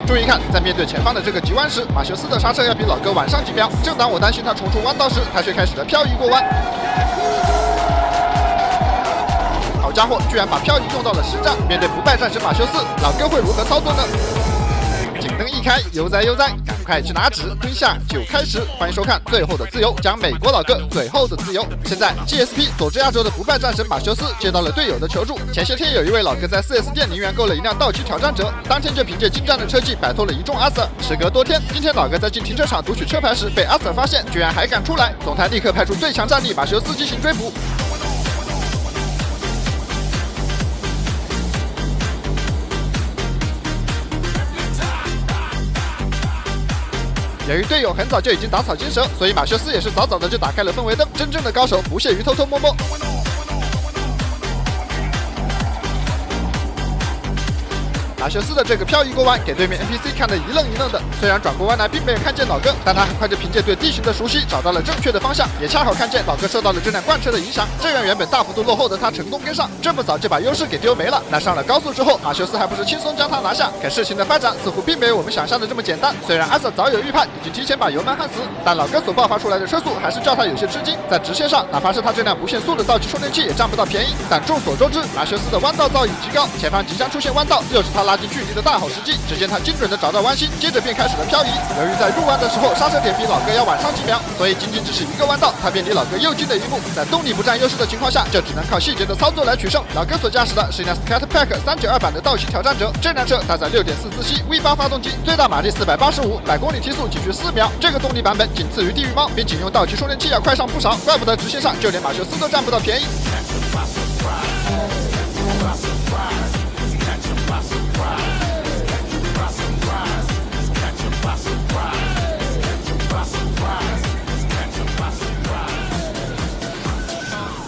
注意看，在面对前方的这个急弯时，马修斯的刹车要比老哥晚上几秒。正当我担心他冲出弯道时，他却开始了漂移过弯。好家伙，居然把漂移用到了实战。面对不败战神马修斯，老哥会如何操作呢？警灯一开，悠哉悠哉，赶快去拿纸，蹲下就开始。欢迎收看《最后的自由》，讲美国老哥最后的自由。现在 GSP 佐治亚州的不败战神马修斯接到了队友的求助。前些天有一位老哥在 4S 店零元购了一辆道奇挑战者，当天就凭借精湛的车技摆脱了一众阿 Sir。时隔多天，今天老哥在进停车场读取车牌时被阿 Sir 发现，居然还敢出来。总台立刻派出最强战力马修斯进行追捕。由于队友很早就已经打草惊蛇，所以马修斯也是早早的就打开了氛围灯。真正的高手不屑于偷偷摸摸。马修斯的这个漂移过弯给对面 NPC 看得一愣一愣的。虽然转过弯来并没有看见老哥，但他很快就凭借对地形的熟悉找到了正确的方向，也恰好看见老哥受到了这辆罐车的影响，这让原本大幅度落后的他成功跟上。这么早就把优势给丢没了，那上了高速之后，马修斯还不是轻松将他拿下？可事情的发展似乎并没有我们想象的这么简单。虽然阿 Sir 早有预判，已经提前把油门焊死，但老哥所爆发出来的车速还是叫他有些吃惊。在直线上，哪怕是他这辆不限速的道奇充电器也占不到便宜。但众所周知，马修斯的弯道造诣极高，前方即将出现弯道，又是他拉近距离的大好时机。只见他精准的找到弯心，接着便开始了漂移。由于在入弯的时候刹车点比老哥要晚上几秒，所以仅仅只是一个弯道，他便离老哥又近了一步。在动力不占优势的情况下，就只能靠细节的操作来取胜。老哥所驾驶的是一辆 Scat Pack 392版的道奇挑战者，这辆车搭载 6.4自吸 V8 发动机，最大马力485，100公里提速仅需4秒。这个动力版本仅次于地狱猫，比仅用道奇充电器要快上不少。怪不得直线上就连马修斯都占不到便宜。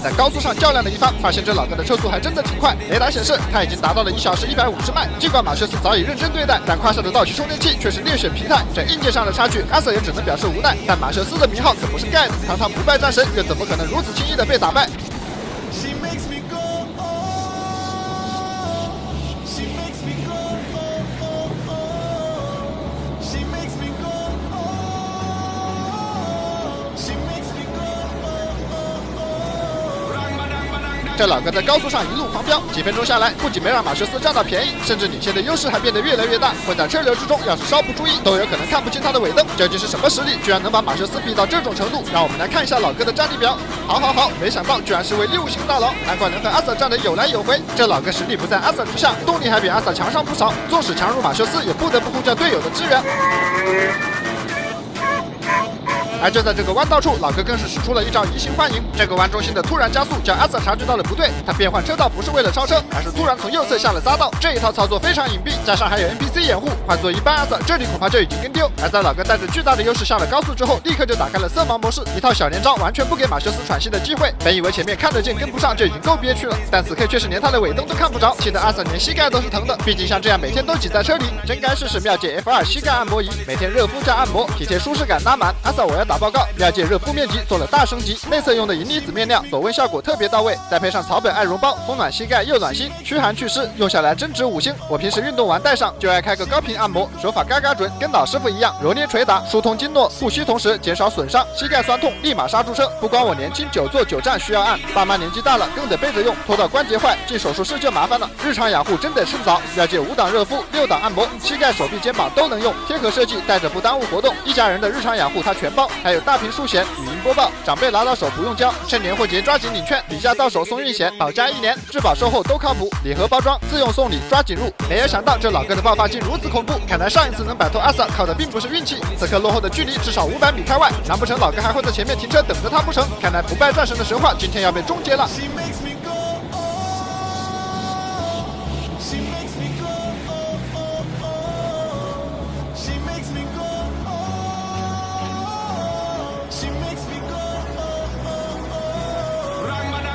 在高速上较量了一番，发现这老哥的车速还真的挺快。雷达显示他已经达到了1小时150迈。尽管马修斯早已认真对待，但胯下的道奇充电器却是略显疲态。这硬件上的差距，阿 Sir 也只能表示无奈。但马修斯的名号可不是盖的，堂堂不败战神又怎么可能如此轻易的被打败？这老哥在高速上一路狂飙，几分钟下来，不仅没让马修斯占到便宜，甚至领先的优势还变得越来越大。混在车流之中，要是稍不注意，都有可能看不清他的尾灯。究竟是什么实力，居然能把马修斯逼到这种程度？让我们来看一下老哥的战力表。好，没想到居然是位6星大佬，难怪能和阿 Sir 战得有来有回。这老哥实力不在阿 Sir 之下，动力还比阿 Sir 强上不少。纵使强如马修斯，也不得不呼叫队友的支援。而就在这个弯道处，老哥更是使出了一招移形换影。这个弯中心的突然加速，将阿 Sir 察觉到了不对，他变换车道不是为了超车，而是突然从右侧下了匝道。这一套操作非常隐蔽，加上还有 NPC 掩护，换做一般阿 Sir 这里恐怕就已经跟丢。而在老哥带着巨大的优势下了高速之后，立刻就打开了色盲模式，一套小连招完全不给马修斯喘息的机会。本以为前面看得见跟不上就已经够憋屈了，但此刻却是连他的尾灯都看不着，气得阿 Sir 连膝盖都是疼的。毕竟像这样每天都挤在车里，真该试试妙界 F2 膝盖按摩仪，每天热敷加按摩，体贴舒适感拉满。阿 Sir 我要打报告，妙界热敷面积做了大升级，内侧用的银离子面料，锁温效果特别到位，再配上草本艾绒包，烘暖膝盖又暖心，驱寒祛湿，用下来真值5星。我平时运动完戴上就爱开个高频按摩，手法嘎嘎准，跟老师傅一样，揉捏捶打，疏通经络，护膝同时减少损伤，膝盖酸痛立马刹住车。不光我年轻，久坐久站需要按，爸妈年纪大了更得背着用，拖到关节坏进手术室就麻烦了。日常养护真得趁早，妙界5档热敷6档按摩，膝盖手臂肩膀都能用，贴合设计，带着不耽误活动。一家人的日常养护它全包，还有大屏数显语音播报，长辈拿到手不用教，趁年货节抓紧领券，礼价到手送运险，保价1年，质保售后都靠谱，礼盒包装自用送礼，抓紧入。没有想到这老哥的爆发竟如此恐怖，看来上一次能摆脱阿 Sir 靠的并不是运气，此刻落后的距离至少500米开外，难不成老哥还会在前面停车等着他不成？看来不败战神的神话今天要被终结了。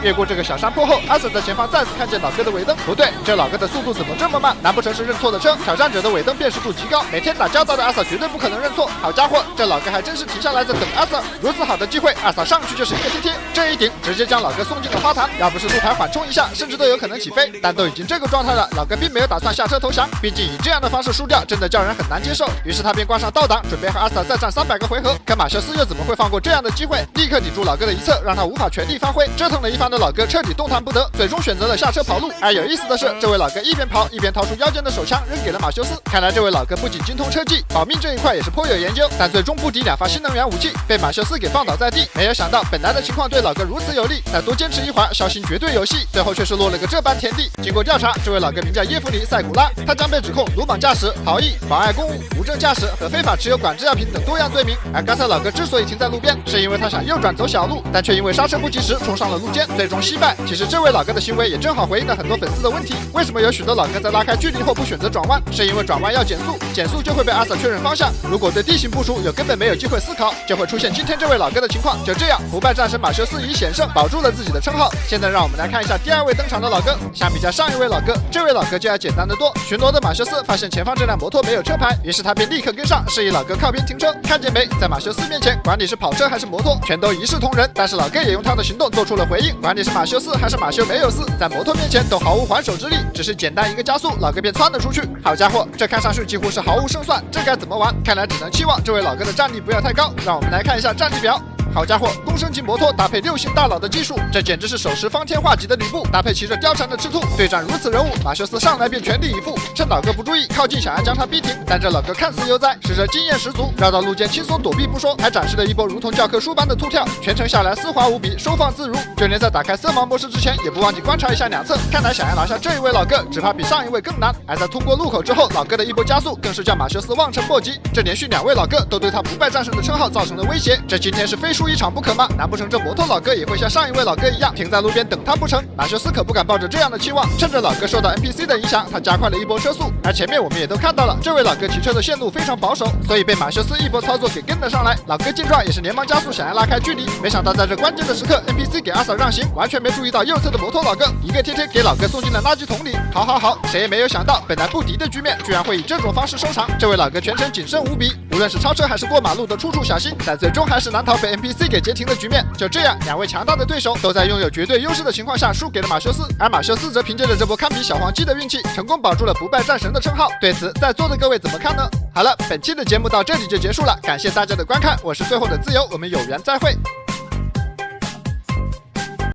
越过这个小山坡后，阿瑟在前方再次看见老哥的尾灯，不对，这老哥的速度怎么这么慢？难不成是认错的车？挑战者的尾灯辨识度极高，每天打交道的阿瑟绝对不可能认错。好家伙，这老哥还真是停下来在等阿瑟。如此好的机会，阿瑟上去就是一个贴贴，这一顶直接将老哥送进了花坛。要不是路牌缓冲一下，甚至都有可能起飞。但都已经这个状态了，老哥并没有打算下车投降，毕竟以这样的方式输掉，真的叫人很难接受。于是他便关上倒档，准备和阿瑟再战300个回合。可马修斯又怎么会放过这样的机会？立刻抵住老哥的一侧，让他无法全力发挥。折腾了一番的老哥彻底动弹不得，最终选择了下车跑路。而有意思的是，这位老哥一边跑一边掏出腰间的手枪扔给了马修斯。看来这位老哥不仅精通车技，保命这一块也是颇有研究。但最终不敌2发新能源武器，被马修斯给放倒在地。没有想到本来的情况对老哥如此有利，再多坚持一会儿，小心绝对有戏。最后却是落了个这般田地。经过调查，这位老哥名叫耶弗里·塞古拉，他将被指控鲁莽驾驶、逃逸、妨碍公务、无证驾驶和非法持有管制药品等多样罪名。而刚才老哥之所以停在路边，是因为他想右转走小路，但却因为刹车不及时冲上了路肩，最终惜败。其实这位老哥的行为也正好回应了很多粉丝的问题：为什么有许多老哥在拉开距离后不选择转弯？是因为转弯要减速，减速就会被阿瑟确认方向。如果对地形部署有根本没有机会思考，就会出现今天这位老哥的情况。就这样，不败战神马修斯以险胜保住了自己的称号。现在让我们来看一下第2位登场的老哥。相比较上一位老哥，这位老哥就要简单得多。巡逻的马修斯发现前方这辆摩托没有车牌，于是他便立刻跟上，示意老哥靠边停车。看见没，在马修斯面前，管你是跑车还是摩托，全都一视同仁。但是老哥也用他的行动做出了回应，管你是马修斯还是马修没有斯，在摩托面前都毫无还手之力，只是简单一个加速，老哥便窜了出去。好家伙，这看上去几乎是毫无胜算，这该怎么玩？看来只能期望这位老哥的战力不要太高。让我们来看一下战力表。好家伙，公升级摩托搭配6星大佬的技术，这简直是手持方天画戟的吕布搭配骑着貂蝉的赤兔，对战如此人物，马修斯上来便全力以赴，趁老哥不注意靠近，想要将他逼停。但这老哥看似悠哉，实则经验十足，绕到路肩轻松躲避不说，还展示了一波如同教科书般的突跳，全程下来丝滑无比，收放自如。就连在打开色盲模式之前，也不忘记观察一下两侧。看来想要拿下这一位老哥，只怕比上一位更难。而在通过路口之后，老哥的一波加速更是将马修斯望尘莫及。这连续2位老哥都对他不败战神的称号造成了威胁，这今天是非输一场不可吗？难不成这摩托老哥也会像上一位老哥一样停在路边等他不成？马修斯可不敢抱着这样的期望，趁着老哥受到 NPC 的影响，他加快了一波车速。而前面我们也都看到了，这位老哥骑车的线路非常保守，所以被马修斯一波操作给跟了上来。老哥见状也是连忙加速，想要拉开距离。没想到在这关键的时刻 ，NPC 给阿瑟让行，完全没注意到右侧的摩托老哥，一个贴贴给老哥送进了垃圾桶里。好，谁也没有想到，本来不敌的局面居然会以这种方式收场。这位老哥全程谨慎无比，无论是超车还是过马路都处处小心，但最终还是难逃被 NPC 给截停的局面。就这样，2位强大的对手都在拥有绝对优势的情况下输给了马修斯，而马修斯则凭借着这波堪比小黄鸡的运气，成功保住了不败战神的称号。对此，在座的各位怎么看呢？好了，本期的节目到这里就结束了，感谢大家的观看，我是最后的自由，我们有缘再会。